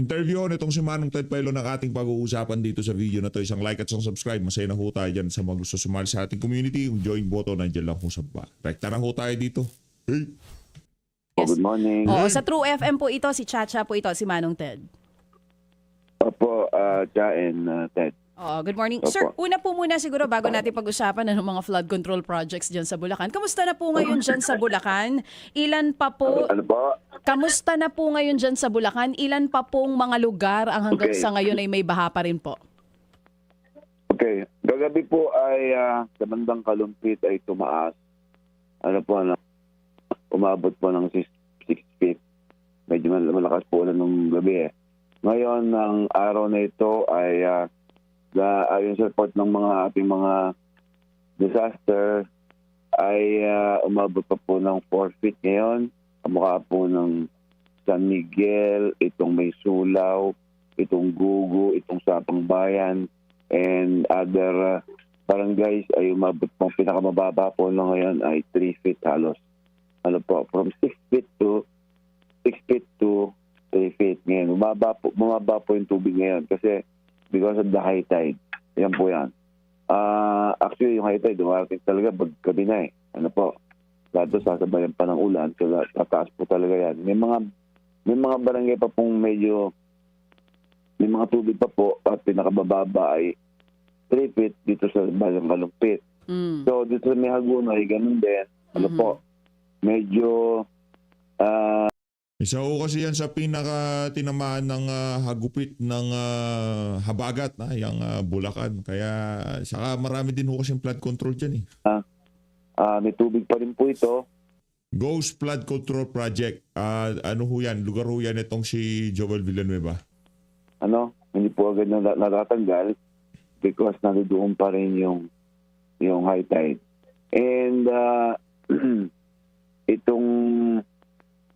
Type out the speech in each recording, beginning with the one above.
interview nitong si Manong Ted Pailo ng ating pag-uusapan dito sa video na to. Isang like at isang subscribe. Masaya na ho tayo dyan sa mga gusto sumali sa ating community. Yung join button, nandiyan lang ho sa baba. Rekta na ho tayo dito. Hey! Good morning. Oo, sa True FM po ito, si Chacha po ito, si Manong Ted. Opo, Cha and Ted. Oo, good morning. Opo. Sir, una po muna siguro bago natin pag-usapan ng mga flood control projects dyan sa Bulacan. Kamusta na po ngayon dyan sa Bulacan? Ilan pa po? Ano po? Kamusta na po ngayon dyan sa Bulacan? Ilan pa pong mga lugar ang hanggang Okay. sa ngayon ay may baha pa rin po? Okay. Gagabi po ay sa bandang Kalumpit ay tumaas. Ano po, umabot po ng 6 feet. Medyo malakas po ulan nung gabi eh. Ngayon, ang araw na ito ay ayon sa report ng mga ating mga disaster ay umabot pa po ng 4 feet ngayon. Kamukha po ng San Miguel, itong May Sulaw, itong Gugu, itong Sapang Bayan, and other barangays ay umabot po. Ang pinakamababa po na ngayon ay 3 feet halos. Ano po, from 6 feet to 3 feet ngayon. Bumaba po yung tubig ngayon kasi because of the high tide. Yan po yan. Actually, yung high tide, dumarating talaga paggabi na eh. Ano po, dato sasabayan pa ng ulan, kaya tataas po talaga yan. May mga barangay pa pong medyo, may mga tubig pa po at pinakabababa ay 3 feet dito sa Balang Kalumpit. Mm. So, dito sa may Hagunoy, ganun din. Ano po, medyo, Isa ho kasi yan sa pinaka-tinamaan ng hagupit ng habagat na yung Bulacan. Kaya saka marami din ho kasing flood control dyan eh. may tubig pa rin po ito. Ghost Flood Control Project. Ano ho yan? Lugar ho yan itong si Joel Villanueva. Hindi po agad natatanggal because nandoon pa rin yung high tide. And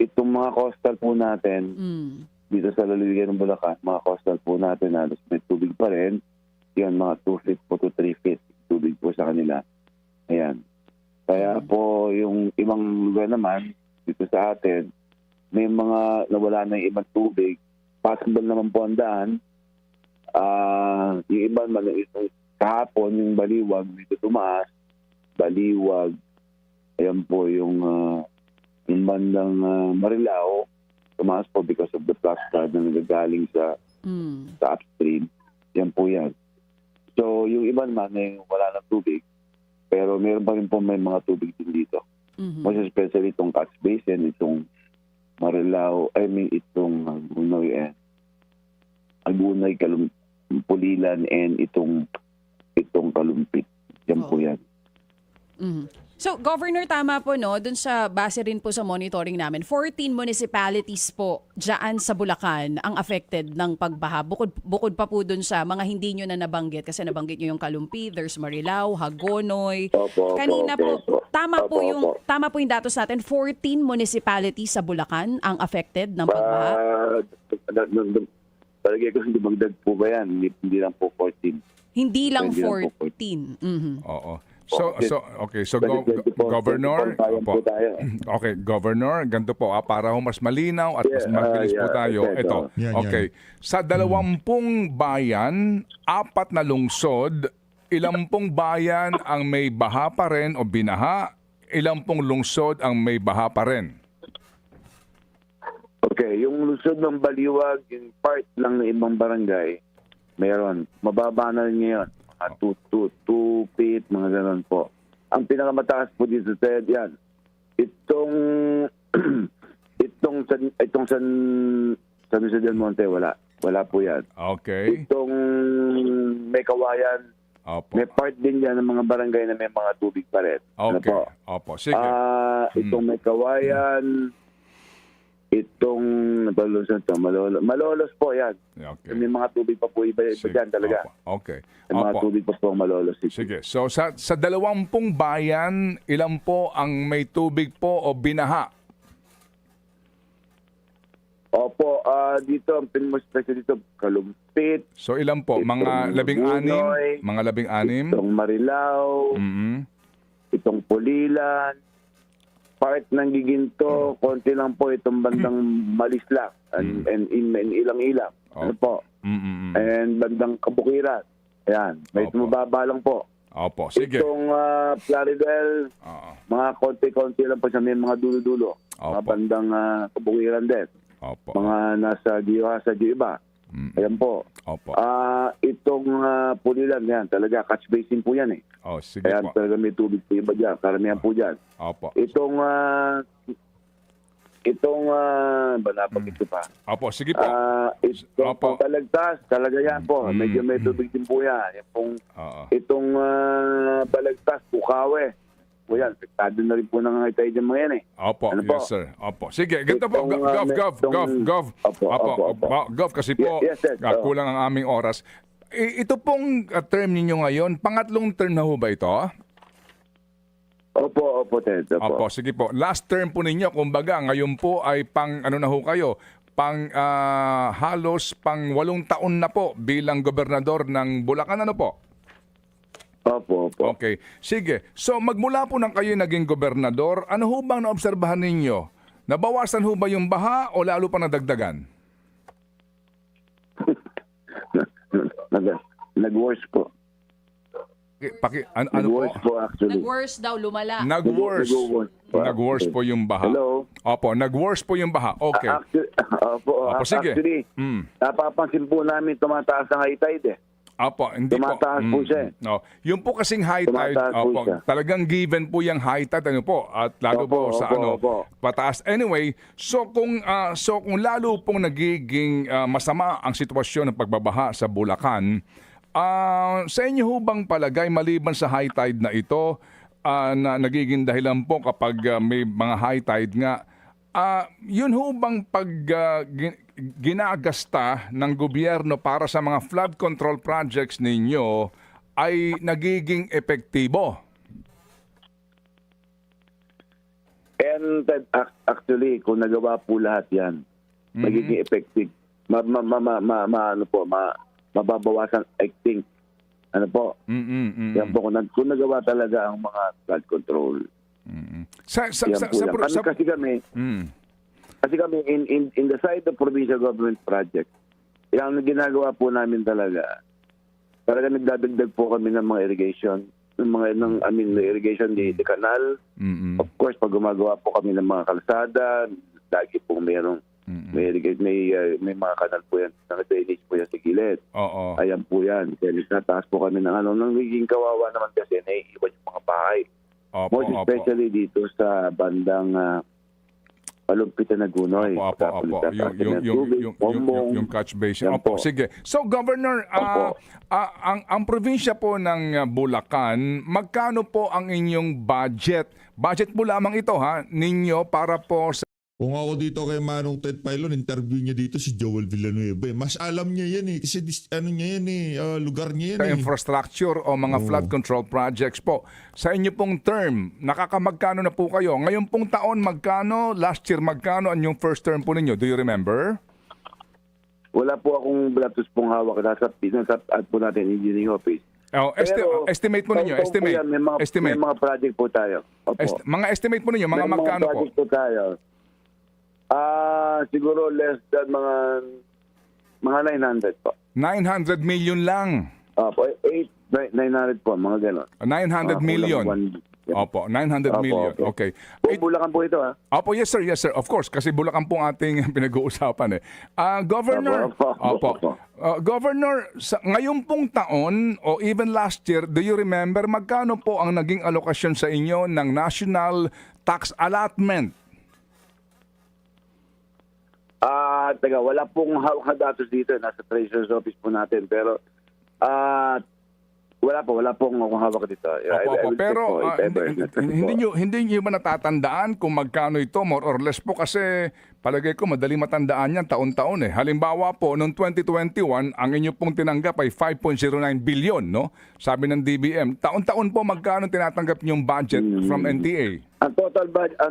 itong mga coastal po natin, dito sa lalawigan ng Bulacan, mga coastal po natin na may tubig pa rin, yan mga 2 feet po to 3 feet tubig po sa kanila. Ayan. Kaya po yung ibang lugar naman, dito sa atin, may mga nawala na yung ibang tubig. Possible naman po ang daan. Yung iba man, kahapon, yung Baliwag, dito tumaas. Baliwag, ayan po yung bandang Marilao, tumaas po because of the flash flood na nagagaling sa upstream. Yan po yan. So, yung iba naman, wala ng tubig. Pero meron pa rin po may mga tubig din dito. Most especially itong Catch Basin, itong Marilao, itong Agunay, Pulilan, and itong Kalumpit. Yan po yan. So, Governor, tama po, no? Dun sa base rin po sa monitoring namin, 14 municipalities po dyan sa Bulacan ang affected ng pagbaha. Bukod pa po dun sa mga hindi nyo na nabanggit, kasi nabanggit nyo yung Kalumpi, there's Marilao, Hagonoy. Kanina po, tama po yung datos natin, 14 municipalities sa Bulacan ang affected ng pagbaha. Palagay ko hindi magdag po ba yan? Hindi lang po 14. Hindi lang Hindi lang po 14. Oo. So Governor, po tayo. okay, Governor, ganito po para ho mas malinaw at mas mabilis po tayo. okay, Ito. Yan. Okay. Sa 20 bayan, 4 na lungsod, ilang pong bayan ang may baha pa rin o binaha? Ilang pong lungsod ang may baha pa rin? Okay, yung lungsod ng Baliwag, yung part lang ng ibang barangay, mayroon. Mababa na rin ngayon. 2 feet, mga ganun po. Ang pinakamataas po dito sa yan, itong San Jose del Monte, wala po yan. Okay. Itong may Kawayan, Opo. may part din yan ng mga barangay na may mga tubig pa rin. Ano Okay. po? Opo. Sige. Itong may Kawayan, itong Malolos po yan. Okay. May mga tubig pa po iba dyan talaga. Opo. Okay. May mga Opo. tubig pa po ang Malolos. Sige. So sa 20 bayan, ilan po ang may tubig po o binaha? Opo, dito ang pinag-special dito, Kalumpit, So ilan po? Mga Itong 16? Bunoy, Mga 16? itong Marilao, Mhm. itong Pulilan, part ng Giginto, konti lang po itong bandang Malislak and ilang-ilang. Ano po? And bandang Kabukiran. Ayan, may Opo. mababa lang po. Opo, sige. Itong Plaridel, Oo. mga konti-konti lang po sa may mga dulo-dulo. Mga Opo. bandang Kabukiran din. Opo. Mga nasa iba. Ayan po. Opo. Itong Pulilan, yan, talaga, catch basin po yan eh. Oh, sige Kaya po. talaga may tubig po iba dyan, karamihan po dyan. Opo. Itong banapag ito pa. Opo, sige po. Itong Opo. Balagtas, talaga yan po. Medyo may tubig din po yan. Yan pong, Oo. itong Balagtas, Bukawe. Po yan, apektado na rin po ng high tide yung mga yan eh. Opo, Ano po? yes sir. Opo. Sige, ganito po. Itong, Gov. Opo. Gov, kasi po, Yes, sir. kulang ang aming oras. Ito pong term ninyo ngayon, pangatlong term na ho ba ito? Opo, Ted. Opo, sige po. Last term po ninyo, kumbaga, ngayon po ay pang, ano na ho kayo, halos pang 8 taon na po bilang gobernador ng Bulacan, ano po? Opo. Okay. Sige. So, magmula po nang kayo naging gobernador, ano ho bang naobserbahan ninyo? Nabawasan ho ba yung baha o lalo pa nadagdagan? Nag-worse po. Ano Nag-worse po? po actually. Nag-worse daw, lumala. Nag-worse. Nag-worse po yung baha. Hello? Opo, nag-worse po yung baha. Okay. Opo, sige. actually, napapansin po namin tumataas ang high tide eh. Opo, hindi Tumataas po siya eh. No. Yung po kasing high tide, Tumataas po opo, siya. talagang given po yung high tide, ano po, at lalo po sa Opo. pataas. Anyway, so kung lalo pong nagiging masama ang sitwasyon ng pagbabaha sa Bulacan, sa inyo ho bang palagay maliban sa high tide na ito, na nagiging dahilan po kapag may mga high tide nga, yun ho bang ginagasta ng gobyerno para sa mga flood control projects ninyo ay nagiging epektibo? And actually, kung nagawa po lahat yan, magiging effective. Mababawasan, I think. Ano po? Yan po, kung nagawa talaga ang mga flood control. Yan po yan. Kasi kami, in the side of provincial government project, yung ginagawa po namin talaga nagdadagdag po kami ng mga irrigation, irrigation the canal. Of course, pag gumagawa po kami ng mga kalsada, lagi po mayroong may mga kanal po yan, naka-drainage po yan sa gilid. Oo. Ayan po yan. Kaya nataas po kami ng nagiging kawawa naman kasi naiiwan yung mga bahay. Opo, Most especially dito sa bandang Palumpitan na Gunoy. Opo. Yung catch basin. Opo, sige. So, Governor, ang probinsya po ng Bulacan, magkano po ang inyong budget? Budget po lamang ito, ninyo para po sa Kung ako dito kay Manong Ted Pailon, interview niya dito si Joel Villanueva. Mas alam niya yan eh. Kasi lugar niya yan sa eh. infrastructure o mga flood control projects po. Sa inyo pong term, nakakamagkano na po kayo? Ngayon pong taon, magkano? Last year, magkano ang yung first term po ninyo? Do you remember? Wala po akong blatus pong hawak. Nasa at po natin engineering office. Estimate po ninyo. Estimate. May mga project po tayo. Opo. Mga estimate po ninyo. Mga magkano po? Project po tayo. Siguro less than mga 900 po. 900 million lang. Opo, 900 po, mga gano'n. 900 million. Opo, 900 million. Okay. Bulacan po ito Opo, yes sir. Of course, kasi Bulacan po ating pinag-uusapan Governor, Governor, ngayon pong taon o even last year, do you remember magkano po ang naging alokasyon sa inyo ng National Tax Allotment? Wala pong hawak na datos dito. Nasa Treasurer's Office po natin. Pero, wala pong hawak dito. Opo. Pero, hindi nyo ba natatandaan kung magkano ito? More or less po kasi palagay ko madali matandaan yan taon-taon eh. Halimbawa po, noong 2021, ang inyo pong tinanggap ay 5.09 billion, no? Sabi ng DBM. Taon-taon po magkano tinatanggap nyong budget from NTA? Ang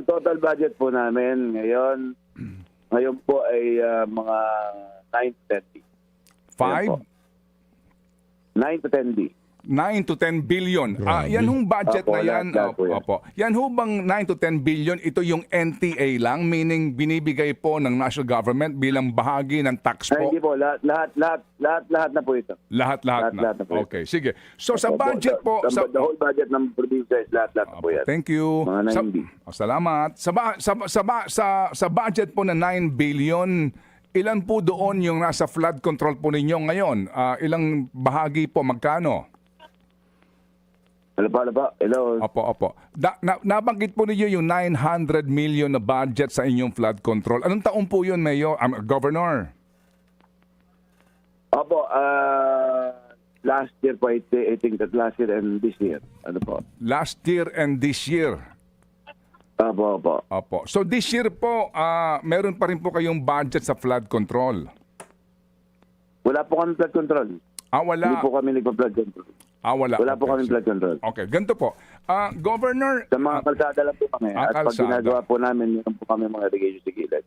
total budget po namin ngayon po ay mga 9 to 10 B. 5? 9 to 10 B. 9 to 10 billion. Grabe. Yan hong budget Opo, na yan. lahat po yan. Opo. Yan ho bang 9 to 10 billion, ito yung NTA lang, meaning binibigay po ng national government bilang bahagi ng tax Ay, po? hindi po, lahat na po ito. Lahat na. Lahat na po. Okay, sige. So sa Opo, budget po, the whole budget ng probinsya is lahat na po yan. thank you. Mga 9B. Salamat. Sa budget po na 9 billion, ilan po doon yung nasa flood control po ninyo ngayon? Ilang bahagi po, magkano? Ano pa? Hello. Opo. Nabanggit po ninyo yung 900 million na budget sa inyong flood control. Anong taon po yun, Mayor, Governor? Opo, last year po, I think that last year and this year. Ano po? Last year and this year. Opo. So this year po, meron pa rin po kayong budget sa flood control? Wala po kami flood control. Wala. Hindi po kami nagpa-flood control. Wala. Wala po kami flood control. Okay, ganito po. Governor, Sa mga kalsada lang po kami. At pag kalsada. ginagawa po namin, meron po kami mga irrigation sa gilid.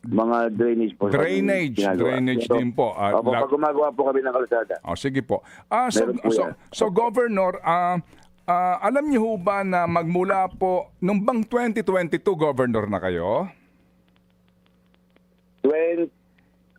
Mga drainage po. Drainage Pero, din po. Opo, pag gumagawa po kami ng kalsada. Sige po. Meron po yan. So Governor, alam niyo ho ba na magmula po, nung bang 2022 Governor na kayo?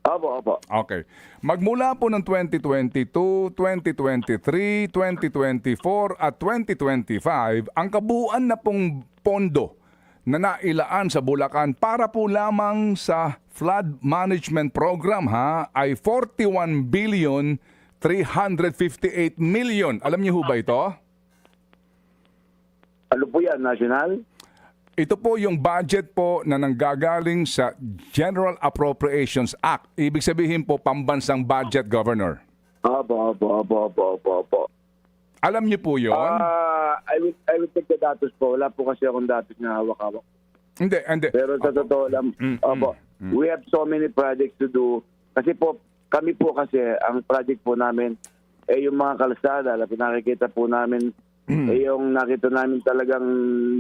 Opo. Okay. Magmula po ng 2022, 2023, 2024 at 2025, ang kabuuan na pong pondo na nailaan sa Bulacan para po lamang sa flood management program ay 41 billion 358 million. Alam niyo ho ba ito? Ano po yan? National? Ito po yung budget po na nanggagaling sa General Appropriations Act. Ibig sabihin po, pambansang budget, Governor. Opo. Alam niyo po yun? I will take the datos po. Wala po kasi akong datos na hawak-hawak. Hindi. Pero sa totoo lang, we have so many projects to do. Kasi po, kami po kasi, ang project po namin, yung mga kalsada, nakikita po namin, yung nakita namin talagang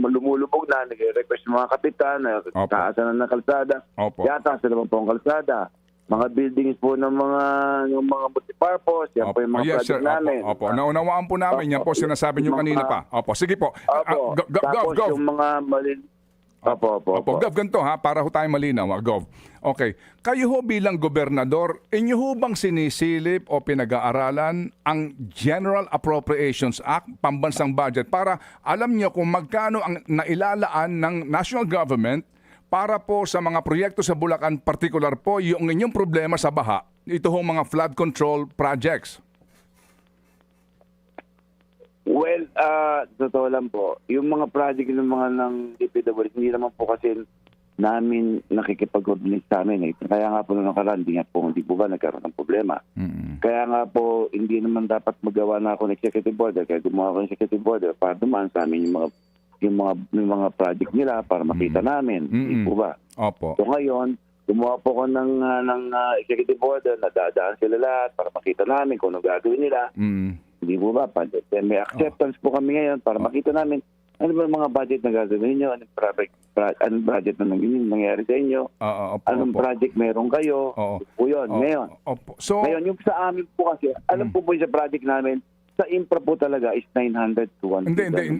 lumulubog na, nag-request mga kapitan, taasan na ng kalsada, yata sa naman po ang kalsada. Mga buildings po ng mga multipurpose, yan po yung mga project namin. Opo. Naunawaan po namin, yan po sinasabi niyo kanina pa. Opo, sige po. Tapos Gov. yung mga Opo. Gov, ganito para ho tayo malinaw, Gov. Okay. Kayo ho bilang gobernador, inyo ho bang sinisilip o pinag-aaralan ang General Appropriations Act, pambansang budget, para alam niyo kung magkano ang nailalaan ng national government para po sa mga proyekto sa Bulacan, particular po yung inyong problema sa baha, ito hong mga flood control projects? Well, totoo lang po. Yung mga project ng mga ng DPWH, hindi naman po kasi namin nakikipag-coordinate sa amin. Kaya nga po nung nakaraan, hindi po ba nagkaroon ng problema. Kaya nga po, hindi naman dapat magawa na ako ng executive order. Kaya gumawa ko ng executive order para dumaan sa amin yung mga project nila para makita namin. Hindi po ba? Opo. So ngayon, gumawa po ko ng executive order na dadaan sila lahat para makita namin kung ano gagawin nila. Hindi po ba? May acceptance po kami ngayon para makita namin ano ba yung mga budget na gagawin nyo, anong budget na nangyari sa inyo, anong project meron kayo. Po yun. Ngayon, ngayon, yung sa amin po kasi, alam po po yung sa project namin, sa infra po talaga is 900 to 1 Hindi.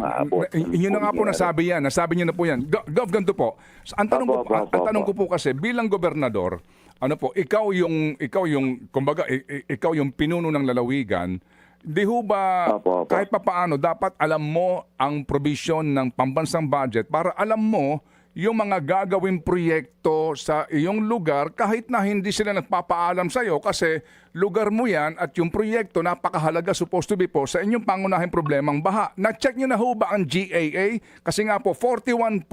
Yun na nga po nasabi yan. Nasabi niyo na po yan. Gov, ganito po. Ang tanong ko po kasi, bilang gobernador, ikaw yung pinuno ng lalawigan, di ho ba kahit papaano dapat alam mo ang provision ng pambansang budget para alam mo yung mga gagawing proyekto sa iyong lugar kahit na hindi sila nagpapaalam sa iyo kasi lugar mo yan at yung proyekto napakahalaga supposed to be po sa inyong pangunahing problemang baha. Na-check nyo na ho ba ang GAA? Kasi nga po 41.3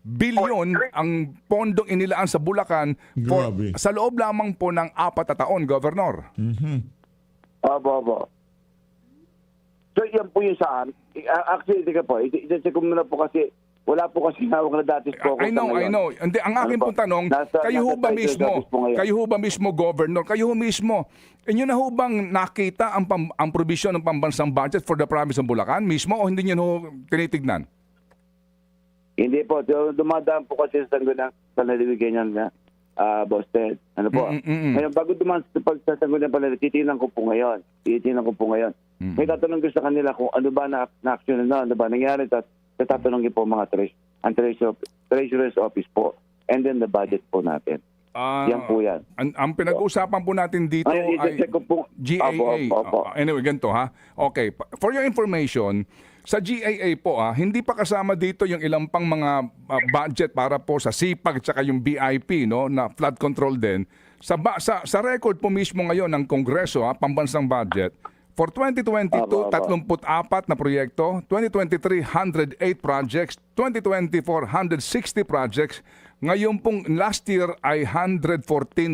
billion ang pondong inilaan sa Bulacan sa loob lamang po ng 4 na taon, Governor. Opo. So yan po yung saan. Actually, tika po, i-check ko muna po kasi wala po kasi hawak na datos po. I know. Hindi, ang akin pong tanong, kayo ho ba mismo, Governor, kayo ho mismo, inyo na ho bang nakita ang provision ng pambansang budget for the province ng Bulacan mismo o hindi nyo ho tinitignan? Hindi po. Dumadaan po kasi sa naliligayan niya. Boss Ted. Ano po? Ngayon, bago dumaan sa pagsasagot ng panila, titingnan ko po ngayon. May tatanong ko sa kanila kung ano ba na-action na, ano ba nangyari, tatanungin po mga ang Treasurer's Office po, and then the budget po natin. Yan po yan. Ang pinag-uusapan po natin dito Ay, ay i-check ko po. GAA. Opo. Anyway, ganito ha. Okay, for your information, sa GAA po hindi pa kasama dito yung ilang pang mga budget para po sa SIPAG at yung BIP, no, na flood control din. Sa record po mismo ngayon ng Kongreso, pambansang budget, for 2022, 34 na proyekto, 2023, 108 projects, 2024, 160 projects, ngayon pong last year ay 114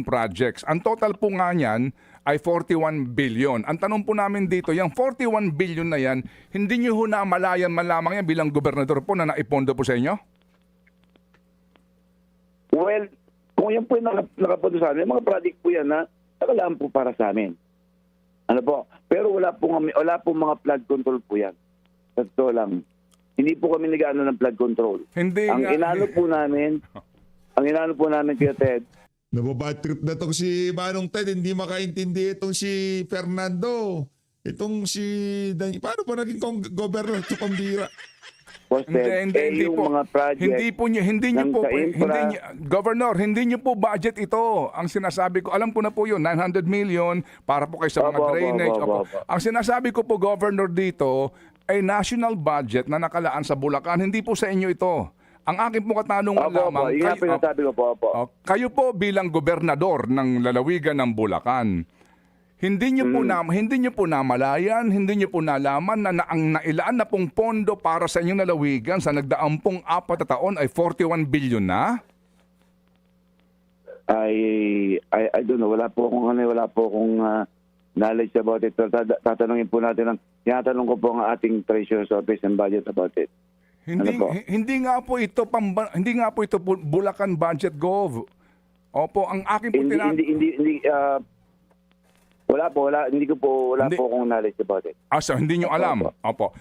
projects. Ang total po nga niyan ay 41 billion. Ang tanong po namin dito, yung 41 billion na yan, hindi nyo ho na malayan malamang yan bilang gobernador po na naipondo po sa inyo? Well, kung yan po yung nakapunto sa amin, mga project po yan na nakalaan po para sa amin. Ano po? Pero wala pong mga flood control po yan. Totoo lang. Hindi po kami nag-ano ng flood control. Hindi Ang inano po namin, Kuya Ted, Nababad trip na tong si Manong Ted, hindi makaintindi itong si Fernando. Itong si paano ba naging governor ito pambira? Boss Ted, Hindi yung po. mga project Hindi niyo po, sa infra. Governor, hindi niyo po budget ito. Ang sinasabi ko, alam ko na po yun, 900 million para po kayo sa mga drainage. Opo. Ang sinasabi ko po, Governor, dito ay national budget na nakalaan sa Bulacan. Hindi po sa inyo ito. Ang akin po katanungan lamang, Yun ang pinasabi ko po. kayo po bilang gobernador ng lalawigan ng Bulacan, hindi niyo po namalayan, hindi niyo po nalaman na ang nailaan na pong pondo para sa inyong lalawigan sa nagdaang pong 4 na taon ay 41 billion na? I don't know. Wala po akong knowledge about it. Tatanungin po natin tinatanong ko po ang ating Treasurer's Office and budget about it. Hindi nga po ito Bulacan Budget Gov. Opo, ang akin po wala po akong knowledge about it. So hindi nyo alam. Opo.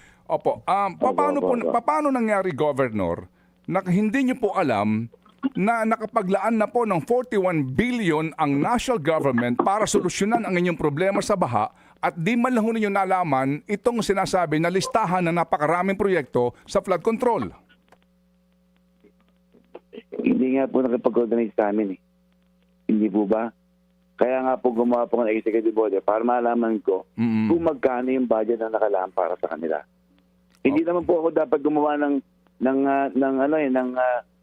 Paano nangyari, Governor, na hindi nyo po alam na nakapaglaan na po ng 41 billion ang national government para solusyonan ang inyong problema sa baha at di man lang ho ninyo nalaman itong sinasabi na listahan na napakaraming proyekto sa flood control? Hindi nga po nakipag-coordinate sa amin eh. Hindi po ba? Kaya nga po gumawa po ng executive order para malaman ko kung magkano yung budget na nakalaan para sa kanila. Hindi naman po ako dapat gumawa ng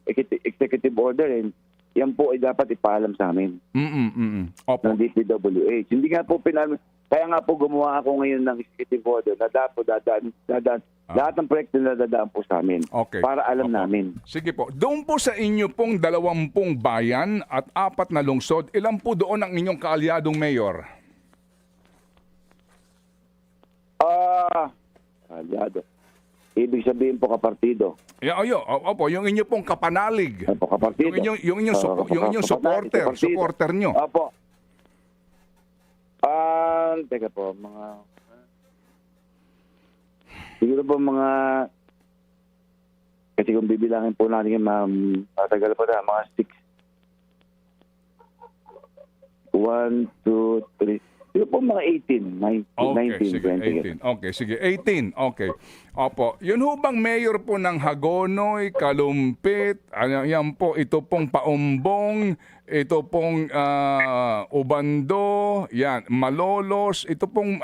executive order. Yan po ay dapat ipaalam sa amin. Opo. Ng DPWH. Hindi nga po pinalam. Kaya nga po gumawa ako ngayon ng executive order na dapat lahat ng proyekto na dadaan po sa amin. Okay. Para alam namin. Sige po. Doon po sa inyo pong 20 bayan at 4 na lungsod, ilan po doon ang inyong kaalyadong mayor? Kaalyado. Ibig sabihin po kapartido. Opo, yung inyo pong kapanalig. Opo, kapartido. Yung inyong supporter nyo. Opo. Teka po, siguro po kasi kung bibilangin po natin yung matagal pa na, mga 6. 1, 2, 3. Siguro po mga 18, 19, 20. Okay, sige. 18. Okay. Opo. Yun ho bang mayor po ng Hagonoy, Kalumpit, yan po, ito pong Paumbong, ito pong Ubando, yan, Malolos, ito pong,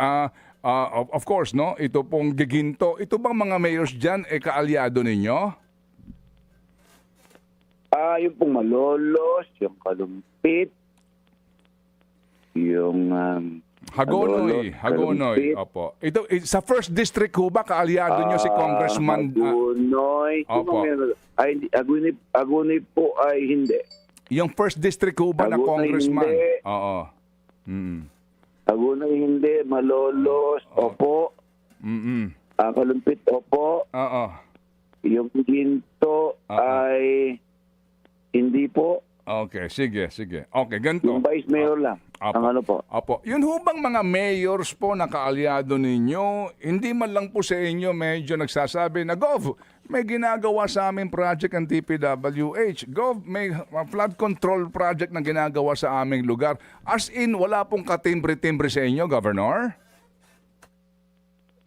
of course, no, ito pong Giginto. Ito bang mga mayors dyan, kaalyado ninyo? Yung pong Malolos, yung Kalumpit, yung Hagonoy. Opo. Ito sa first district ho ba kaalyado nyo si Congressman Hagonoy. Opo. Hagonoy po ay hindi. Yung first district ho ba na Hagonoy congressman? hindi. Oo. Hagonoy hindi, Malolos, opo. Kalumpit, opo. Oo. Yung Ginto ay hindi po. Okay, sige. Okay, ganito. Yung vice mayor lang. Apo. Ang ano po. Opo. Yun ho bang mga mayors po na kaalyado ninyo, hindi man lang po sa inyo medyo nagsasabi na, Gov, may ginagawa sa aming project ang DPWH. Gov, may flood control project na ginagawa sa aming lugar. As in, wala pong katimbre-timbre sa inyo, Governor?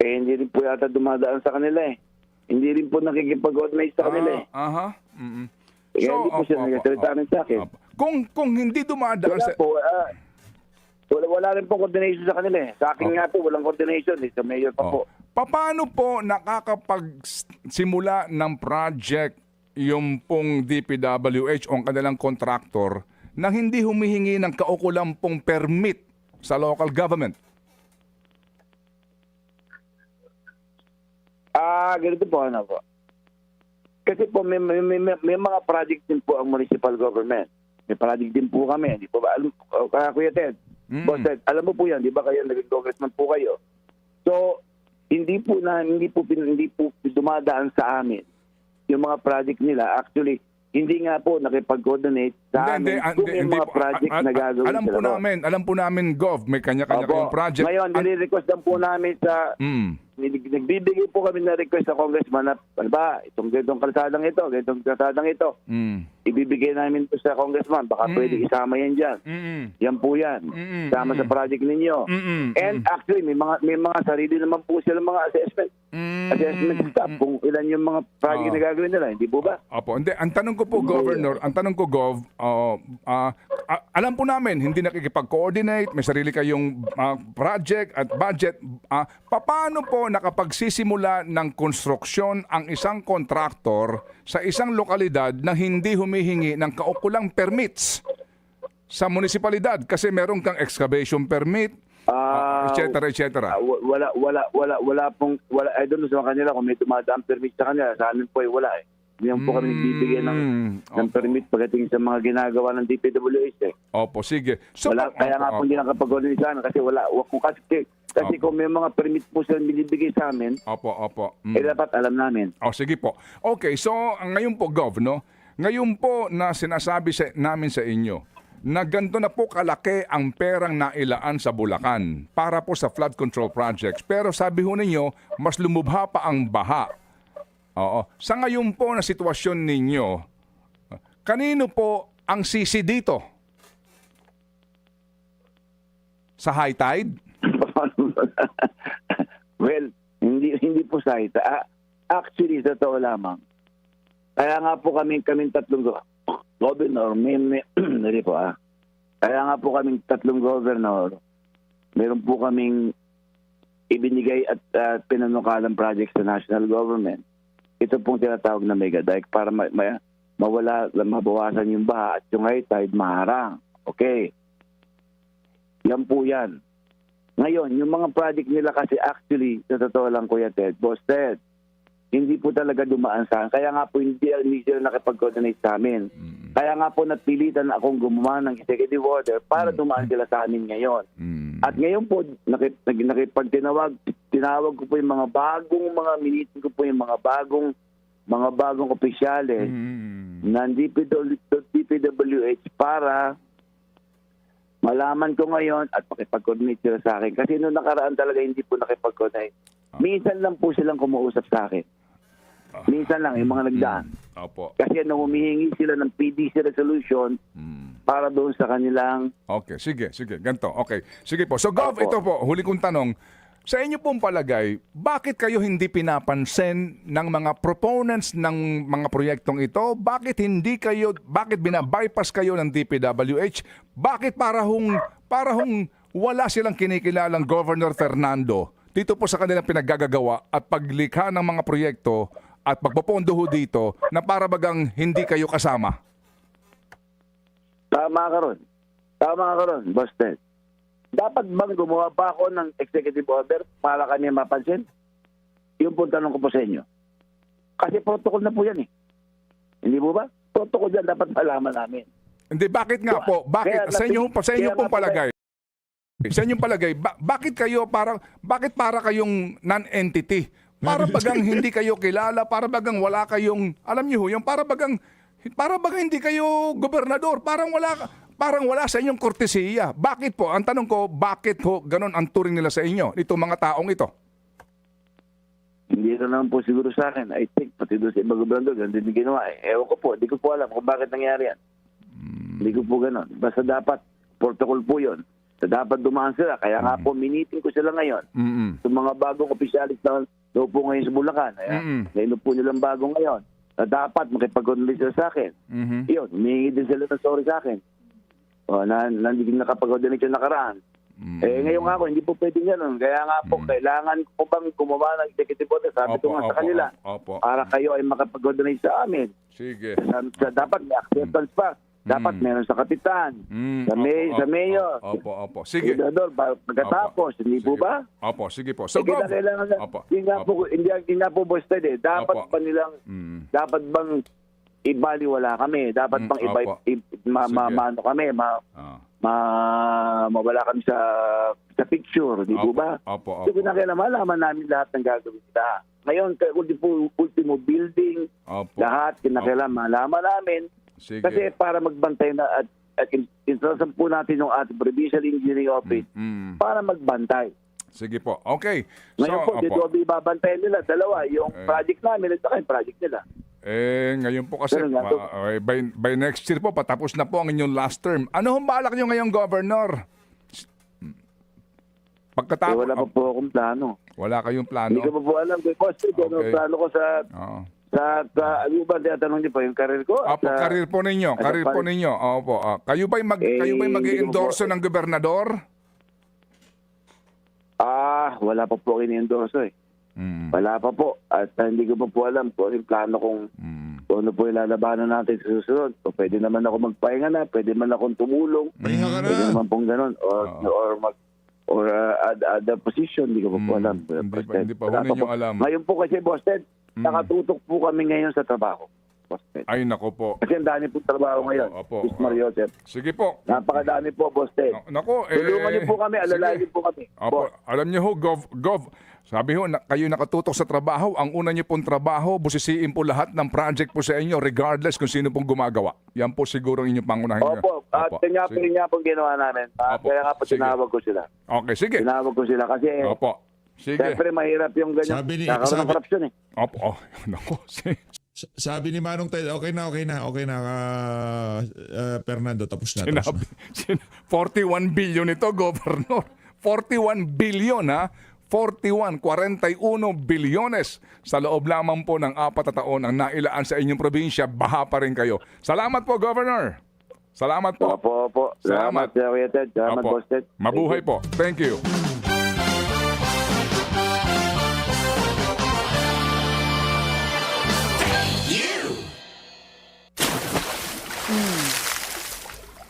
Hindi rin po yata dumadaan sa kanila eh. Hindi rin po nakikipag-organize sa kanila eh. Aha. Mm-mm. Kaya hindi po siya nagsasalita rin sa akin. Kung hindi dumadaan Wala sa... po. Wala rin po coordination sa kanila eh. Sa akin nga po, walang coordination eh. Sa mayor pa po. Paano po nakakapagsimula ng project yung pong DPWH o ang kanilang contractor na hindi humihingi ng kaukulang pong permit sa local government? Ganito po, ano po. Kasi po, may mga project din po ang municipal government. May project din po kami. Di po ba? Kuya Ted, Boss Ted, alam mo po yan, di ba kayo naging congressman po kayo? So, hindi po dumadaan sa amin yung mga project nila. Actually, hindi nga po nakipag-coordinate sa amin kung may mga project na gagawin. Alam po namin, Gov, may kanya-kanya kayong project. Ngayon, nire-request lang po namin sa... Nagbibigay po kami na request sa congressman na, ano ba, itong kalsadang ito, ibibigay namin to sa congressman. Baka pwede isama yan dyan. Yan po yan. Sama sa project ninyo. And actually, may mga sarili naman po sila mga assessment staff kung ilan yung mga project na gagawin nila. Hindi po ba? Opo. Hindi, ang tanong ko po, Governor, Gov, alam po namin, hindi nakikipag-coordinate, may sarili kayong project at budget. Paano po nakapagsisimula ng konstruksyon ang isang kontraktor sa isang lokalidad na hindi humihingi ng kaukulang permits sa munisipalidad? Kasi meron kang excavation permit, etc. Wala pong, I don't know sa kanila kung may dumadaan permit sa kanila. Sa amin po ay wala eh. Hindi po kami nagbibigay ng permit pagdating sa mga ginagawa ng DPWH eh. Opo, sige. So, Kaya nga po hindi nakapag-organize sa amin kasi wala. Kasi kung may mga permit po silang binibigay sa amin, dapat alam namin. Sige po. Okay, so ngayon po, Gov, no? Ngayon po na sinasabi namin sa inyo na ganito na po kalaki ang perang nailaan sa Bulacan para po sa flood control projects. Pero sabi ho ninyo, mas lumubha pa ang baha. Oo. Sa ngayon po na sitwasyon ninyo, kanino po ang sisi dito? Sa high tide? Well, hindi po sa ita. Actually, sa totoo lamang. Kaya nga po kaming tatlong governor, Kaya nga po kaming tatlong governor, meron po kaming ibinigay at pinanukalang project sa national government. Ito pong tinatawag na mega dike para mabawasan yung baha at yung high tide maharang. Okay. Yan po yan. Ngayon, yung mga project nila kasi actually, sa totoo lang Kuya Ted, Boss Ted, hindi po talaga dumaan sa akin. Kaya nga po hindi sila nakipag-coordinate sa amin. Kaya nga po napilitan akong gumawa ng executive order para dumaan sila sa amin ngayon. At ngayon po, tinawag ko po yung mga bagong minitin ko po yung mga bagong opisyales ng DPWH para malaman ko ngayon at makipag-coordinate sila sa akin. Kasi noong nakaraan talaga hindi po nakipag-coordinate. Minsan lang po silang kumuusap sa akin. Minsan lang, yung mga nagdaan. Opo. Kasi nung humihingi sila ng PDC resolution para doon sa kanilang... Okay, sige. Ganito. Okay. Sige po. So, Gov, ito po, huli kong tanong. Sa inyo pong palagay, bakit kayo hindi pinapansin ng mga proponents ng mga proyektong ito? Bakit binabypass kayo ng DPWH? Bakit para hong wala silang kinikilalang Governor Fernando dito po sa kanilang pinaggagawa at paglikha ng mga proyekto at pagpopondo ho dito na para bagang hindi kayo kasama? Tama ka ron, Boss Ted. Dapat bang gumawa pa ako ng executive order para kami mapansin? Yung po tanong ko po sa inyo. Kasi protocol na po yan eh. Hindi po ba? Protocol yan dapat malaman namin. Hindi, bakit nga po? Bakit? Sa inyo pong palagay? Sa inyong palagay, bakit para kayong non-entity? Para bagang hindi kayo kilala, para bagang wala kayong, alam niyo ho, yung para bagang Para bang hindi kayo gobernador? Parang wala sa inyong kortesiya. Bakit po? Ang tanong ko, bakit ho ganun ang turing nila sa inyo, itong mga taong ito? Hindi na naman po siguro sa akin. I think, pati doon sa ibang gobernador, ganun din ginawa. Ewan ko po, di ko po alam kung bakit nangyari yan. Hindi ko po ganun. Basta dapat, protocol po yun. Dapat dumaan sila. Kaya nga po, miniting ko sila ngayon. Sa mga bagong opisyalis na daw po ngayon sa Bulacan. Ngayon po nilang bago ngayon. Na dapat makipag-convince sila sa akin. Yun, humingi din sila ng sorry sa akin. Nandigin nakapag-coordinate yung nakaraan. Ngayon nga ako, hindi po pwedeng ganun. Kaya nga po, kailangan ko bang gumawa ng executive order? Sabi ko nga sa kanila, para kayo ay makapag-coordinate sa amin. Sige. Dapat may acceptance pa. Dapat meron sa kapitan, sa mayor. Opo. Sige. Gobernador, pagkatapos, hindi po ba? Opo, sige po. So, Kailangan hindi nga po boasted eh. Dapat ba nilang, dapat bang ibaliwala kami? Dapat bang maano kami? Mawala kami sa picture, di po ba? Opo. So, kailangan malaman namin lahat ng gagawin nila. Ngayon, ultimo building, lahat, kinakailangan malaman namin. Sige. Kasi para magbantay na at instruction po natin yung ating Provincial Engineering Office para magbantay. Sige po. Okay. Ngayon po, dito babantayan nila. Dalawa, yung project namin at saka yung project nila. Ngayon po kasi, by next year po, patapos na po ang inyong last term. Ano hong balak nyo ngayong governor? Pagkatapos, wala pa po akong plano. Wala kayong plano? Hindi ko pa po alam. Kasi plano ko sa ano ba tinatanong niyo po yung career ko? Opo, career po ninyo. Opo. Kayo ba'y mag-i-endorso ng gobernador? Wala pa po ini-endorso eh. Wala pa po. At hindi ko pa po alam po yung plano kung ano po yung lalabanan natin sa susunod. O pwede naman ako magpahinga na, pwede naman akong tumulong. Pahinga ka na. Pwede naman pong ganun. Or other position, hindi ko pa po alam. Hindi pa ninyo alam. Ngayon po kasi, Boss Ted, nakatutok po kami ngayon sa trabaho. Boss Ted. Ay, nako po. Kasi ang dami po trabaho ngayon. Opo. Ismar Joseph. Sige po. Napakadami po, Boss Ted. Nako, Tulungan niyo po kami, alalayan niyo po kami. Opo, alam niyo ho, sabi ho, kayo nakatutok sa trabaho, ang una niyo pong trabaho, busisiin po lahat ng project po sa inyo, regardless kung sino pong gumagawa. Yan po siguro ang inyong pangunahin niyo. Opo, at kanya po ginawa namin. Kaya nga po tinawag ko sila. Okay, sige. Tinawag ko sila kasi Opo, sige. siyempre mahirap yung ganyan. Nakaroon ng korupsyon eh. Opo, nako, Sabi ni Manong Ted, okay na. Fernando, tapos na. 41 billion ito, Governor. 41 billion ha. 41 bilyones sa loob lamang po ng 4 na taon ang nailaan sa inyong probinsya, baha pa rin kayo. Salamat po, Governor. Salamat po. Opo. Salamat, Kuya Ted. Salamat, Boss Ted. Mabuhay po. Thank you.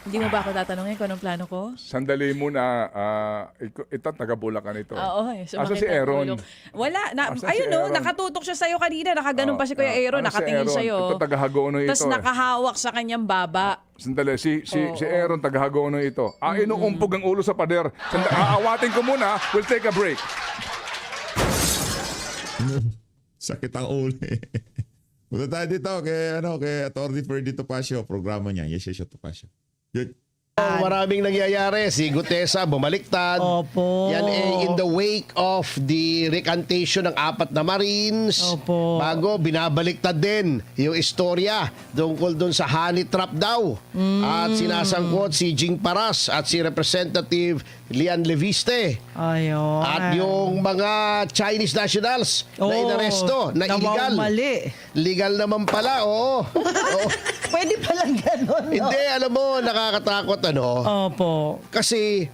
Hindi mo ba ako tatanungin kung anong plano ko? Sandali muna. Ito, taga Bulacan ito. Oo, Asa si Aaron? Wala. Asa Ayun si no, Aaron? nakatutok siya sa'yo kanina. Nakaganon pa si Kuya Aaron. Ano Nakatingin si Aaron? sa'yo. Ito, taga Hagono ito. Tapos nakahawak sa kanyang baba. Sandali, si Aaron, taga Hagono ito. Inuumpog ang ulo sa pader. Aawatin ko muna. We'll take a break. Sakit ang ulo eh. Punta tayo dito kay Atty. Ferdy Topacio, programa niya. Yes, Topacio. Good. Maraming nangyayari. Si Gutesa bumaliktad. Opo. Yan in the wake of the recantation ng 4 na Marines. Opo. Bago, binabaliktad din yung istorya tungkol dun sa honey trap daw. At sinasangkot si Jing Paras at si Representative Lian Leviste. Ayun. At yung mga Chinese nationals na inaresto, na illegal. Mali. Legal naman pala, oo. Oo. Pwede palang ganon, no? Hindi, alam mo, nakakatakot Opo. Kasi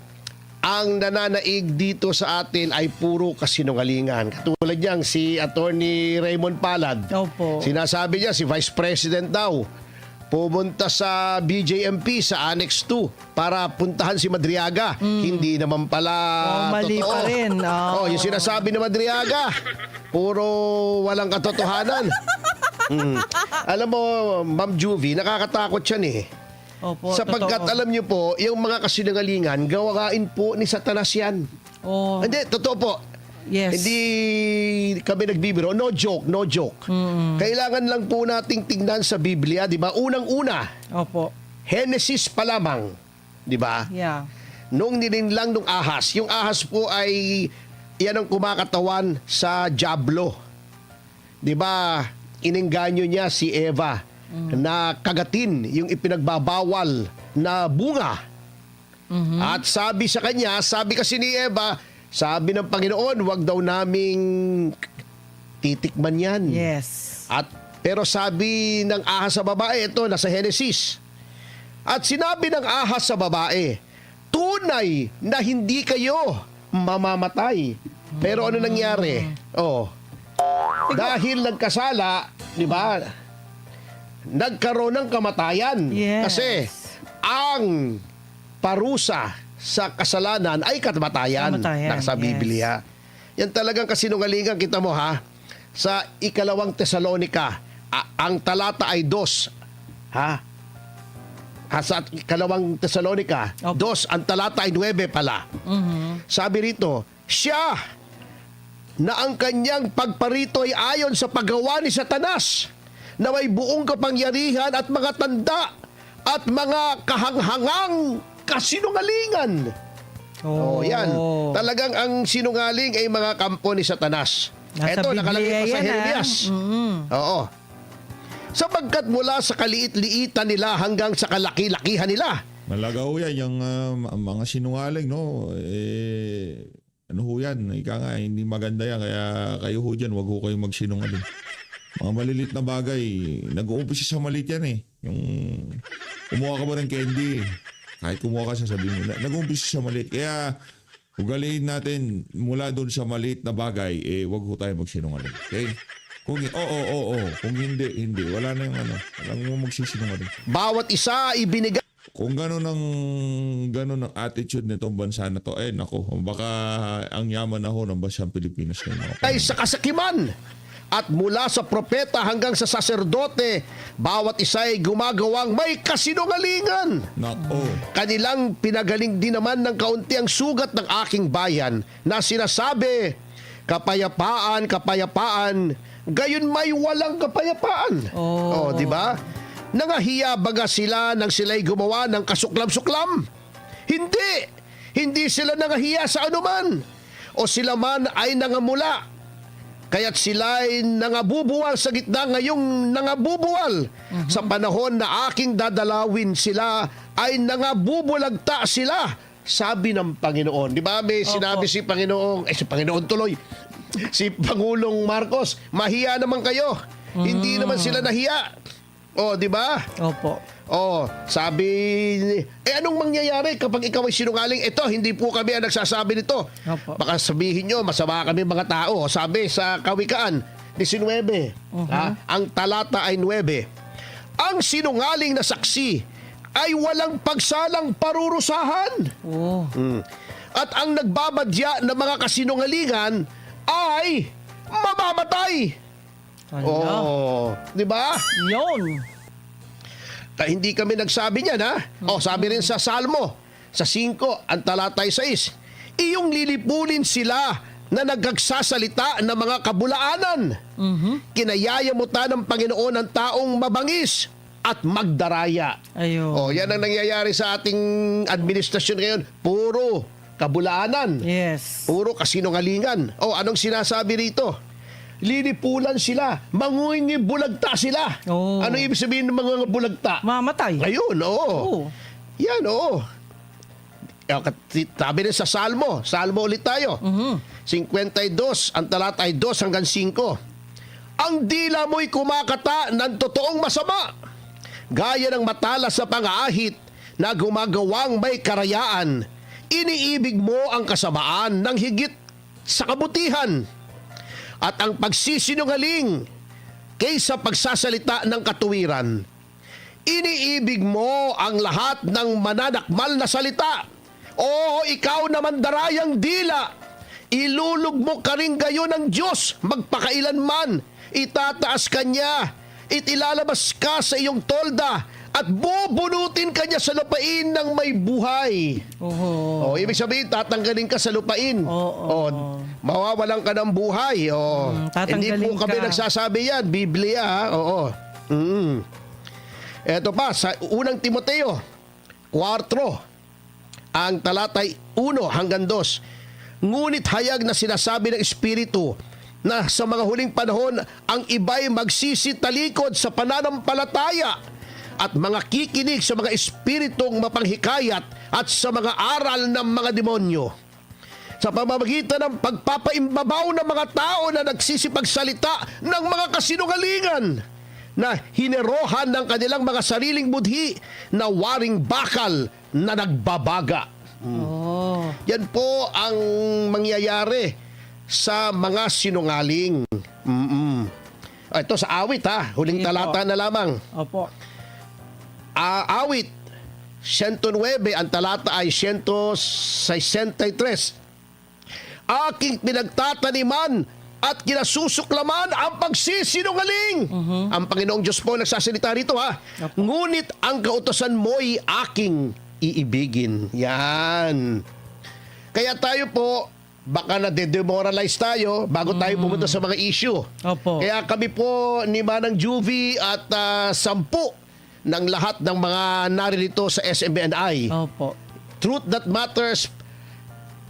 ang nananaig dito sa atin ay puro kasinungalingan. Katulad niyang si Attorney Raymond Palad. Opo. Sinasabi niya si Vice President daw pumunta sa BJMP sa Annex 2 para puntahan si Madriaga. Hindi naman pala Mali totoo. pa rin. Yung sinasabi ni Madriaga, puro walang katotohanan. Alam mo, Ma'am Juvie, nakakatakot yan eh. Opo, Sapagkat totoo. alam niyo po, yung mga kasinungalingan, gawain po ni Satanas yan. Oh. Hindi, totoo po. Yes. Hindi kami nagbibiro. No joke, no joke. Kailangan lang po nating tingnan sa Biblia, di ba? Unang-una, Opo. Genesis pa lamang, di ba? Yeah. Nung nilinlang nung ahas, yung ahas po ay yan ang kumakatawan sa dyablo. Di ba? Inengganyo niya si Eva na kagatin yung ipinagbabawal na bunga. At sabi sa kanya, sabi kasi ni Eva, sabi ng Panginoon, wag daw naming titikman yan. Yes. Pero sabi ng ahas sa babae, ito nasa Genesis. At sinabi ng ahas sa babae, tunay na hindi kayo mamamatay. Pero ano nangyari? Dahil nagkasala, di ba? Nagkaroon ng kamatayan. Yes. Kasi ang parusa sa kasalanan ay kamatayan. Kamatayan, Nasa yes. Biblia. Yan talagang kasinungalingan, kita mo ha. Sa ikalawang Tesalonika, ang talata ay 2. Sa ikalawang Tesalonika, Opo. 2, ang talata ay 9 pala. Sabi rito, siya na ang kanyang pagparito ay ayon sa paggawa ni Satanas, na may buong kapangyarihan at mga tanda at mga kahanghangang kasinungalingan. Yan. Talagang ang sinungaling ay mga kampo ni Satanas. Nasa Ito, Biblia nakalagay pa sa yan, Jeremias. Oo. Sapagkat mula sa kaliit-liitan nila hanggang sa kalaki-lakihan nila. Malaga ho yan, yung mga sinungaling, no? Ano ho yan? Ika nga, hindi maganda yan. Kaya kayo ho dyan, wag ho kayong magsinungaling. Mga malilit na bagay, nag-uumpisa sa maliit yan eh. Yung kumuha ka ba ng candy, kahit kumuha ka sasabihin mo, nag-uumpisa sa maliit. Kaya ugaliin natin mula doon sa maliit na bagay, wag ho tayo magsinungaling. Okay? Kung oo. Kung hindi. Wala na yung walang mo magsisinungaling. Bawat isa ibinigay Kung gano'n ang attitude nitong bansa na to, nako, baka ang yaman na ho ng bansang Pilipinas ngayon. sa kasakiman. At mula sa propeta hanggang sa saserdote, bawat isa ay gumagawang may kasinungalingan. Nako. Kanilang pinagaling din naman ng kaunti ang sugat ng aking bayan na sinasabi, kapayapaan, kapayapaan, gayon may walang kapayapaan. Di ba? Nangahiya baga sila nang sila'y gumawa ng kasuklam-suklam? Hindi! Hindi sila nangahiya sa anuman. O sila man ay nangamula. Kaya't sila'y nangabubuwal sa gitna ngayong nangabubuwal. Sa panahon na aking dadalawin sila, ay nangabubulagta sila. Sabi ng Panginoon. Di ba? May sinabi si Panginoon, si Panginoon tuloy, si Pangulong Marcos, mahiya naman kayo. Hindi naman sila nahiya. Di ba? Opo. Sabi, anong mangyayari kapag ikaw ay sinungaling? Ito, hindi po kami ang nagsasabi nito. Opo. Baka sabihin nyo, masama kami mga tao. Sabi sa Kawikaan 19, ang talata ay 9. Ang sinungaling na saksi ay walang pagsalang parurusahan. At ang nagbabadya ng mga kasinungalingan ay mamamatay. Di ba? Yun. Hindi kami nagsabi niyan, ha? Sabi rin sa Salmo, sa 5, ang talatay 6, iyong lilipulin sila na nagagsasalita ng mga kabulaanan. Kinayayamutan ng Panginoon ang taong mabangis at magdaraya. Ayun. Yan ang nangyayari sa ating administrasyon ngayon. Puro kabulaanan. Yes. Puro kasinungalingan. Anong sinasabi rito? Lilipulan sila. Mangungi bulagta sila. Ano ibig sabihin ng mga bulagta? Mamatay. Ayun, Yan, Sabi rin sa Salmo. Salmo ulit tayo. 52, ang talata ay 2 hanggang 5. Ang dila mo'y kumakata ng totoong masama. Gaya ng matalas sa pang-aahit na gumagawang may karayaan. Iniibig mo ang kasamaan ng higit sa kabutihan. At ang pagsisinungaling kaysa pagsasalita ng katuwiran. Iniibig mo ang lahat ng mananakmal na salita. Ikaw naman darayang dila. Ilulugmok ka rin gayon ng Diyos magpakailanman. Itataas ka niya. Itilalabas ka sa iyong tolda at bubunutin ka niya sa lupain ng may buhay. Ibig sabihin, tatanggalin ka sa lupain. mawawalan ka ng buhay. O, hindi tatanggalin po kami ka. nagsasabi yan. Biblia, ha? Oo. Eto pa, sa unang Timoteo, 4, ang talatay 1 hanggang 2. Ngunit hayag na sinasabi ng Espiritu na sa mga huling panahon, ang iba'y magsisitalikod sa pananampalataya at mga kikinig sa mga espiritong mapanghikayat at sa mga aral ng mga demonyo. Sa pamamagitan ng pagpapaimbabaw ng mga tao na nagsisipagsalita ng mga kasinungalingan na hinerohan ng kanilang mga sariling budhi na waring bakal na nagbabaga. Oh. Yan po ang mangyayari sa mga sinungaling. Ito sa awit ha, huling Sige po. talata na lamang. Opo. Awit 109, ang talata ay 163. Aking pinagtataniman at kinasusuklaman ang pagsisinungaling. Ang Panginoong Diyos po nagsasalita rito ha. Ngunit ang kautosan mo'y aking iibigin. Yan. Kaya tayo po, baka na-demoralize tayo bago tayo pumunta sa mga issue. Opo. Kaya kami po ni Manang Juvie at 10 ng lahat ng mga naririto sa SMNI. Opo. Truth That Matters,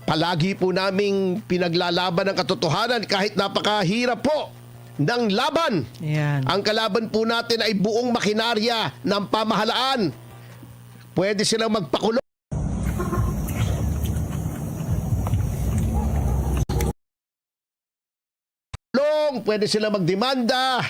palagi po naming pinaglalaban ng katotohanan kahit napakahirap po ng laban. Yan. Ang kalaban po natin ay buong makinarya ng pamahalaan. Pwede silang magpakulong. Pwede sila magdemanda,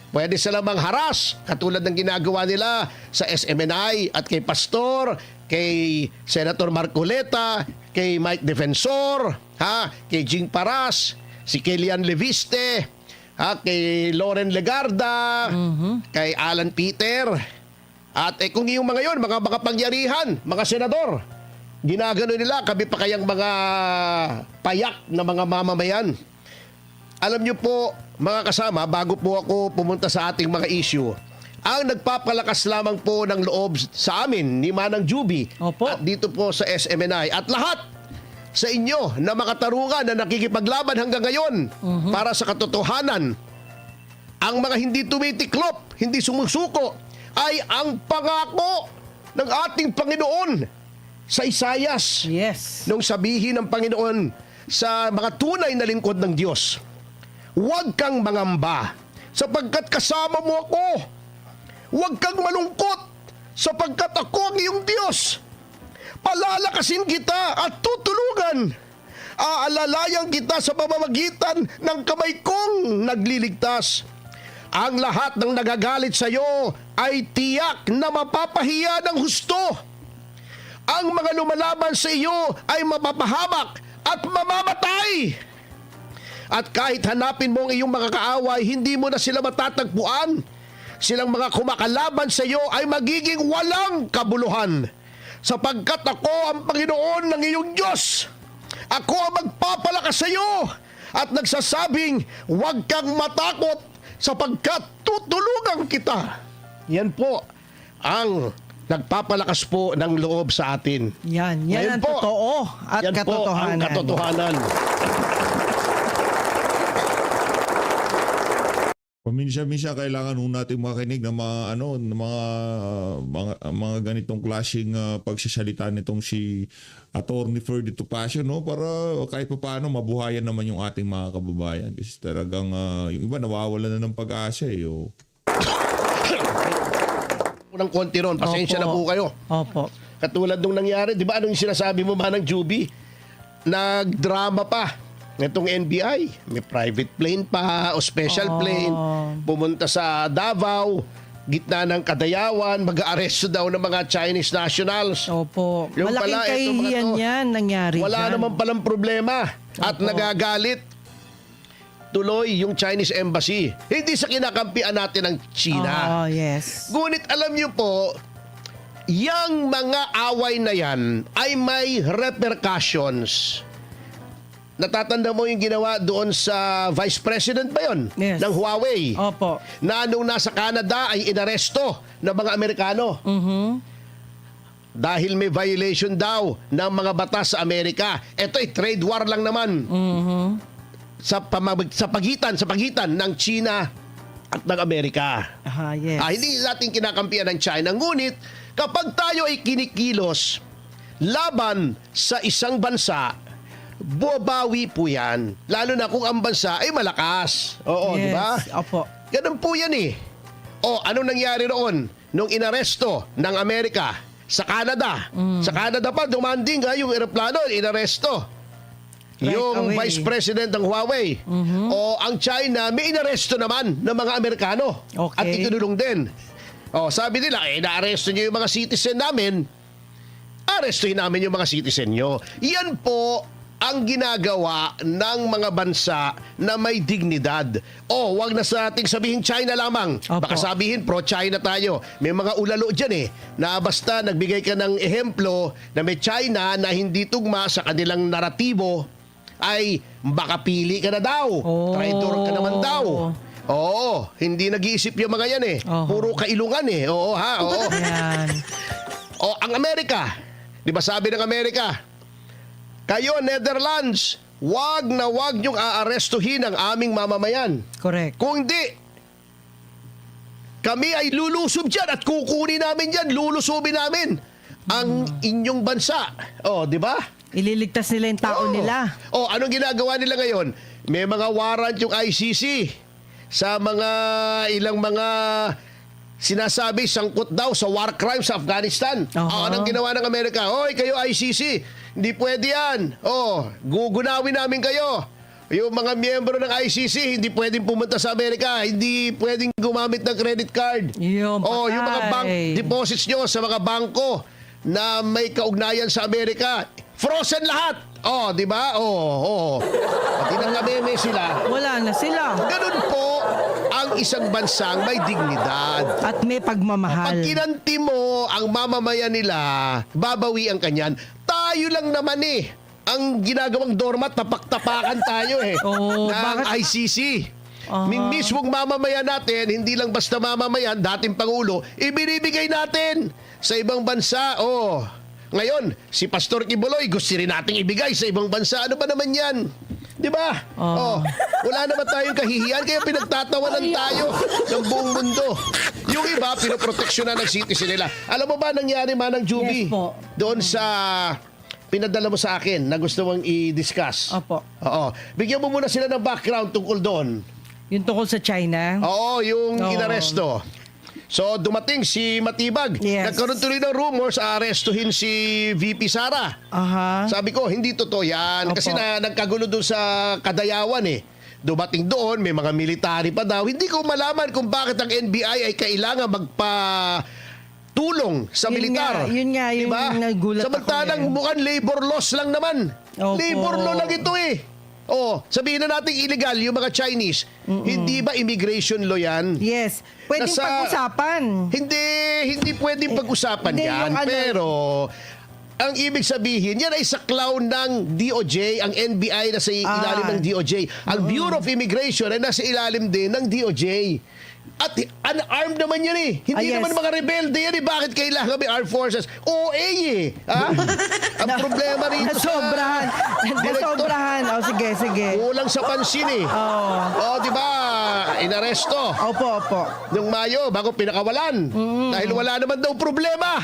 pwede sila mangharas, katulad ng ginagawa nila sa SMNI at kay Pastor, kay Senator Marcoleta, kay Mike Defensor, kay Jing Paras, si Kelian Leviste, kay Loren Legarda, kay Alan Peter, at kung yung mga yon, mga makapangyarihan, mga senador, ginagano nila, kami pa kayang mga payak na mga mamamayan. Alam niyo po, mga kasama, bago po ako pumunta sa ating mga issue, ang nagpapalakas lamang po ng loob sa amin ni Manang Juvie Opo. at dito po sa SMNI at lahat sa inyo na makatarungan na nakikipaglaban hanggang ngayon para sa katotohanan, ang mga hindi tumitiklop, hindi sumusuko, ay ang pangako ng ating Panginoon sa Isayas. Yes. Nung sabihin ng Panginoon sa mga tunay na lingkod ng Diyos, huwag kang mangamba sapagkat kasama mo ako. Huwag kang malungkot sapagkat ako ang iyong Diyos. Palalakasin kita at tutulungan. Aalalayan kita sa pamamagitan ng kamay kong nagliligtas. Ang lahat ng nagagalit sa iyo ay tiyak na mapapahiya ng husto. Ang mga lumalaban sa iyo ay mapapahamak at mamamatay. At kahit hanapin mo ang iyong mga kaaway, hindi mo na sila matatagpuan. Silang mga kumakalaban sa iyo ay magiging walang kabuluhan. Sapagkat ako ang Panginoon ng iyong Diyos. Ako ang magpapalakas sa iyo at nagsasabing, huwag kang matakot sapagkat tutulungan kita. Yan po ang nagpapalakas po ng loob sa atin. Yan Ngayon ang po, totoo at yan po ang katotohanan. katotohanan. Paminsan-minsan kailangan ho natin makinig ng mga ganitong klaseng pagsasalita nitong si Attorney Ferdy Topacio, no, para kahit paano mabuhayan naman yung ating mga kababayan kasi talagang yung iba nawawalan na ng pag-asa oh. Unang konti ron, pasensya na po kayo. Opo. Katulad nung nangyari, di ba anong sinasabi mo Manang Juvie? Nagdrama pa. Itong NBI, may private plane pa o special plane, pumunta sa Davao, gitna ng Kadayawan, mag-aaresto daw ng mga Chinese nationals. Opo. Yung Malaking pala, ito mga kahihiyan to, yan nangyari wala dyan. naman palang problema at nagagalit tuloy yung Chinese embassy. Hindi sa kinakampian natin ng China. Oh, yes. Ngunit alam niyo po, yang mga away na yan ay may repercussions. Natatanda mo yung ginawa doon sa Vice President ba yun? Yes. Ng Huawei. Opo. Na nung nasa Canada ay inaresto ng mga Amerikano. dahil may violation daw ng mga batas sa Amerika. Ito ay trade war lang naman. Sa pagitan ng China at ng Amerika. Yes. Hindi natin kinakampihan ng China. Ngunit, kapag tayo ay kinikilos laban sa isang bansa, bumabawi po yan. Lalo na kung ang bansa ay malakas. Oo, di ba? Opo. Ganun po yan eh. O, anong nangyari roon nung inaresto ng Amerika sa Canada? Sa Canada pa, dumanding yung eroplano, inaresto. Right Yung away. Vice President ng Huawei. O, ang China, may inaresto naman ng mga Amerikano. Okay. At ikinulong din. O, sabi nila, naaresto niyo yung mga citizen namin. Arestuhin namin yung mga citizen nyo. Yan po ang ginagawa ng mga bansa na may dignidad. O, wag na sa ating sabihin China lamang. Opo. Baka sabihin pro-China tayo. May mga ulalo dyan na basta nagbigay ka ng ehemplo na may China na hindi tugma sa kanilang naratibo, ay baka pili ka na daw. Traitor ka naman daw. Oo, hindi nag-iisip yung mga yan Puro kailungan Oo ha, oo. Yan. O, ang Amerika, di ba sabi ng Amerika, kayo, Netherlands, wag na wag niyong aarestuhin ang aming mamamayan. Correct. Kung hindi, kami ay lulusob dyan at kukunin namin dyan, lulusubin namin ang inyong bansa. O, di ba? Ililigtas nila yung tao Oo. nila. O, anong ginagawa nila ngayon? May mga warrant yung ICC sa mga ilang mga sinasabi sangkot daw sa war crimes sa Afghanistan. Anong ginawa ng Amerika? Hoy, kayo ICC, hindi pwede yan. Gugunawin namin kayo. Yung mga miyembro ng ICC, hindi pwedeng pumunta sa Amerika. Hindi pwedeng gumamit ng credit card. Yung Yung mga patay. bank deposits nyo sa mga bangko na may kaugnayan sa Amerika, frozen lahat. Di ba? Pati nang nameme sila. Wala na sila. Ganun po ang isang bansang may dignidad. At may Pag pagmamahal. kinanti mo ang mamamayan nila, babawi ang kanyan. Tayo lang naman ang ginagawang doormat, tapak-tapakan tayo Oo, ng bakit? ICC. Ming mismong mamamayan natin, hindi lang basta mamamayan, dating Pangulo, ibinibigay natin sa ibang bansa. Ngayon, si Pastor Kibuloy, gusto rin nating ibigay sa ibang bansa. Ano ba naman yan? Di ba? Wala naman tayong kahihiyan, kaya pinagtatawanan tayo ng buong mundo. Yung iba, pinoproteksyonan ng citizen nila. Alam mo ba nangyari Manang Juby? Yes po. Doon sa pinadala mo sa akin na gusto mong i-discuss. Opo. Oo. Bigyan mo muna sila ng background tungkol doon. Yung tungkol sa China. Oo, yung Oo. inaresto. So, dumating si Matibag. Yes. Nagkaroon tuloy ng rumors, aarestuhin si VP Sara. Aha. Sabi ko, hindi totoo yan. Opo. Kasi nagkagulo doon sa Kadayawan Dumating doon, may mga military pa daw. Hindi ko malaman kung bakit ang NBI ay kailangan tulong sa Yun militar. nga, yun nga, yung Diba? nagulat ako Samantalang eh. mukhang labor laws lang naman. Opo. Labor law lang ito sabihin na natin illegal yung mga Chinese. Hindi ba immigration law yan? Yes. Pwedeng Nasa- pag-usapan. Hindi pwedeng pag-usapan hindi, yan. yung ano- Pero, ang ibig sabihin, yan ay saklaw ng DOJ, ang NBI na sa ilalim ng DOJ. Ang Bureau of Immigration ay nasa ilalim din ng DOJ. At unarmed naman yan Hindi yes. naman mga rebelde yan Bakit kailangan may armed forces? OA Ang problema rito Nasobrahan. Nasobrahan. Sige. Kulang sa pansin di ba? Inaresto. Opo. Nung Mayo, bago pinakawalan. Dahil wala naman daw problema.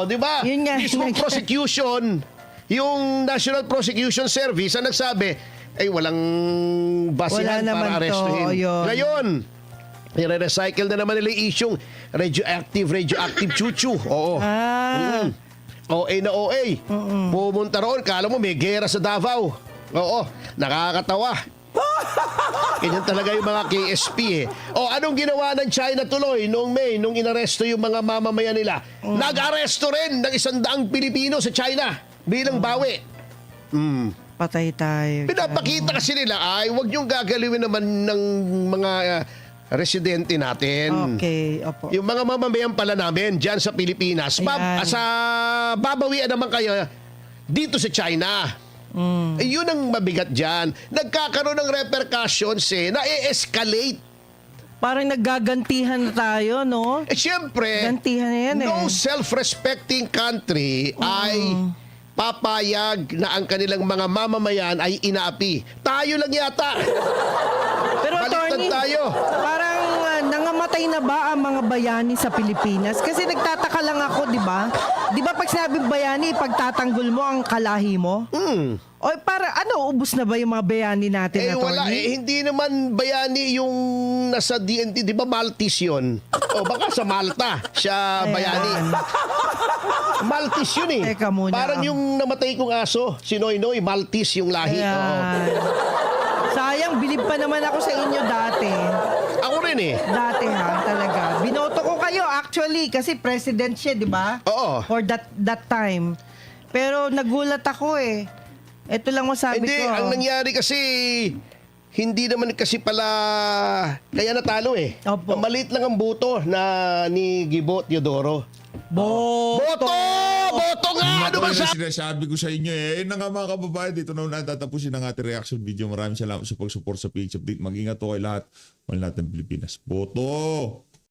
Di ba? Yun nga. Mismong prosecution, yung National Prosecution Service ang nagsabi, walang basihan Wala naman para to, arestuhin. yun. Ngayon, i-recycle na naman nila yung isyong radioactive chuchu. Oo. OA na OA. Pumunta roon, kala mo may gera sa Davao. Oo, nakakatawa. Ganyan talaga yung mga KSP anong ginawa ng China tuloy noong May, nung inaresto yung mga mamamayan nila? Nag-aresto rin ng 100 Pilipino sa China bilang bawi. Patay tayo. Pinapakita kasi nila, wag niyong gagaliwin naman ng mga residente natin. Okay, opo. Yung mga mamamayan pala namin dyan sa Pilipinas, Ayan. babawian naman kayo dito sa China. Yun ang mabigat dyan. Nagkakaroon ng repercussions na-escalate Parang naggagantihan na tayo, no? Siyempre, Gantihan na yan no eh. self-respecting country ay papayag na ang kanilang mga mamamayan ay inaapi. Tayo lang yata. Pero Baliktad attorney, tayo. parang nangamatay na ba ang mga bayani sa Pilipinas? Kasi nagtataka lang ako, di ba? Di ba pag sinabing bayani, pagtatanggol mo ang kalahi mo? O para ano, ubus na ba yung mga bayani natin, attorney? Wala. Hindi naman bayani yung nasa DNT. Di ba Maltese yun? O baka sa Malta siya Ayan. bayani. Maltese yun eh. Teka muna. Parang yung namatay kong aso, si Noy Noy, Maltese yung lahi. Oo. Ayan. Sayang, bilib pa naman ako sa inyo dati. Ako rin eh. Dati ha, talaga. Binoto ko kayo actually kasi president siya, di ba? Oo. For that time. Pero nagulat ako eh. Ito lang masabi Hindi, ko. ang nangyari kasi, hindi naman kasi pala, kaya natalo eh. Opo. Maliit lang ang boto na ni Gibo Teodoro. Boto! Boto nga! Ano ba Ako sa... na sinasabi ko sa inyo eh. Na nga mga kababayan, dito na natatapusin ang ating reaction video. Maraming salamat sa pag-support sa PH Update. Mag-ingat po kayo lahat. Mahal natin Pilipinas. Boto!